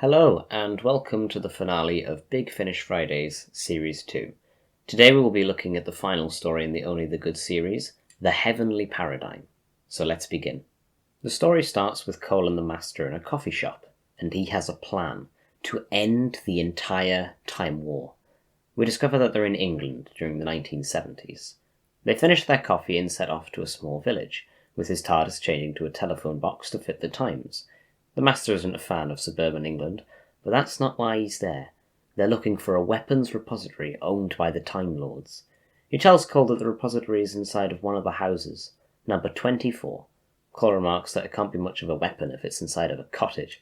Hello, and welcome to the finale of Big Finish Fridays Series 2. Today we will be looking at the final story in the Only the Good series, The Heavenly Paradigm. So let's begin. The story starts with Cole and the Master in a coffee shop, and he has a plan to end the entire Time War. We discover that they're in England during the 1970s. They finish their coffee and set off to a small village, with his TARDIS changing to a telephone box to fit the times. The Master isn't a fan of suburban England, but that's not why he's there. They're looking for a weapons repository owned by the Time Lords. He tells Cole that the repository is inside of one of the houses, number 24. Cole remarks that it can't be much of a weapon if it's inside of a cottage,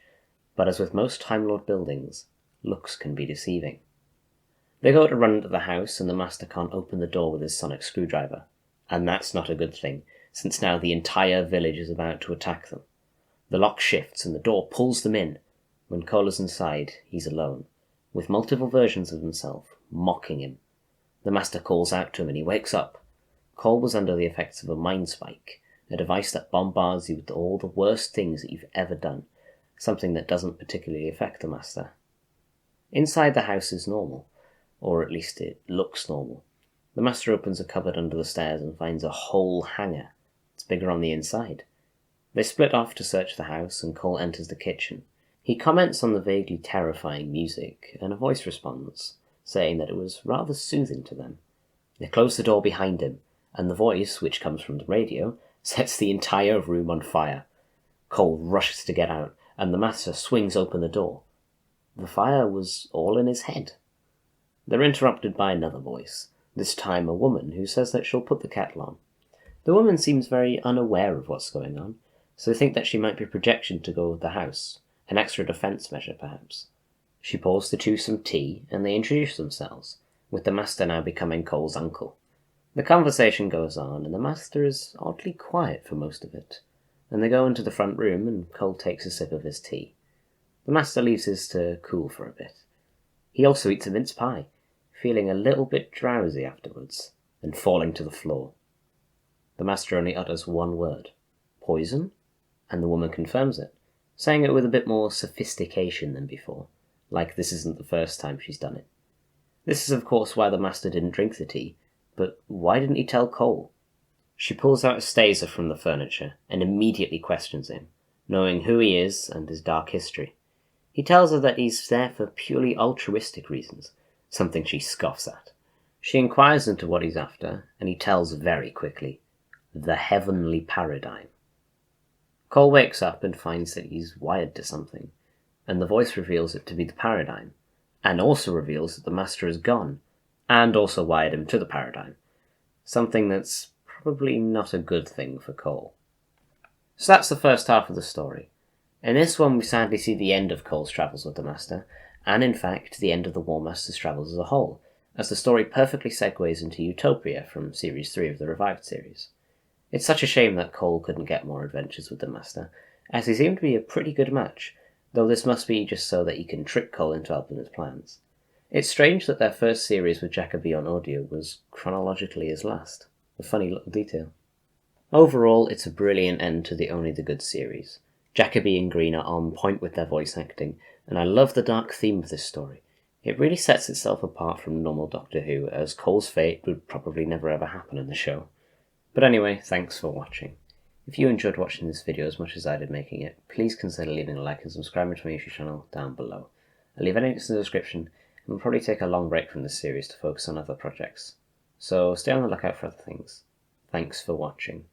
but as with most Time Lord buildings, looks can be deceiving. They go to run into the house, and the Master can't open the door with his sonic screwdriver. And that's not a good thing, since now the entire village is about to attack them. The lock shifts and the door pulls them in. When Cole is inside, he's alone, with multiple versions of himself, mocking him. The Master calls out to him and he wakes up. Cole was under the effects of a mind spike, a device that bombards you with all the worst things that you've ever done, something that doesn't particularly affect the Master. Inside the house is normal, or at least it looks normal. The Master opens a cupboard under the stairs and finds a whole hangar. It's bigger on the inside. They split off to search the house, and Cole enters the kitchen. He comments on the vaguely terrifying music, and a voice responds, saying that it was rather soothing to them. They close the door behind him, and the voice, which comes from the radio, sets the entire room on fire. Cole rushes to get out, and the Master swings open the door. The fire was all in his head. They're interrupted by another voice, this time a woman who says that she'll put the kettle on. The woman seems very unaware of what's going on, so they think that she might be projection to go with the house, an extra defense measure perhaps. She pours the two some tea, and they introduce themselves, with the Master now becoming Cole's uncle. The conversation goes on, and the Master is oddly quiet for most of it, and they go into the front room, and Cole takes a sip of his tea. The Master leaves his to cool for a bit. He also eats a mince pie, feeling a little bit drowsy afterwards, and falling to the floor. The Master only utters one word, poison, and the woman confirms it, saying it with a bit more sophistication than before, like this isn't the first time she's done it. This is of course why the Master didn't drink the tea, but why didn't he tell Cole? She pulls out a staser from the furniture and immediately questions him, knowing who he is and his dark history. He tells her that he's there for purely altruistic reasons, something she scoffs at. She inquires into what he's after, and he tells very quickly, the Heavenly Paradigm. Cole wakes up and finds that he's wired to something, and the voice reveals it to be the Paradigm, and also reveals that the Master is gone, and also wired him to the Paradigm, something that's probably not a good thing for Cole. So that's the first half of the story. In this one we sadly see the end of Cole's travels with the Master, and in fact the end of the War Master's travels as a whole, as the story perfectly segues into Utopia from Series 3 of the revived series. It's such a shame that Cole couldn't get more adventures with the Master, as he seemed to be a pretty good match, though this must be just so that he can trick Cole into helping his plans. It's strange that their first series with Jacoby on audio was chronologically his last. A funny little detail. Overall, it's a brilliant end to the Only the Good series. Jacoby and Green are on point with their voice acting, and I love the dark theme of this story. It really sets itself apart from normal Doctor Who, as Cole's fate would probably never ever happen in the show. But anyway, thanks for watching. If you enjoyed watching this video as much as I did making it, please consider leaving a like and subscribing to my YouTube channel down below. I'll leave any links in the description, and we'll probably take a long break from this series to focus on other projects. So stay on the lookout for other things. Thanks for watching.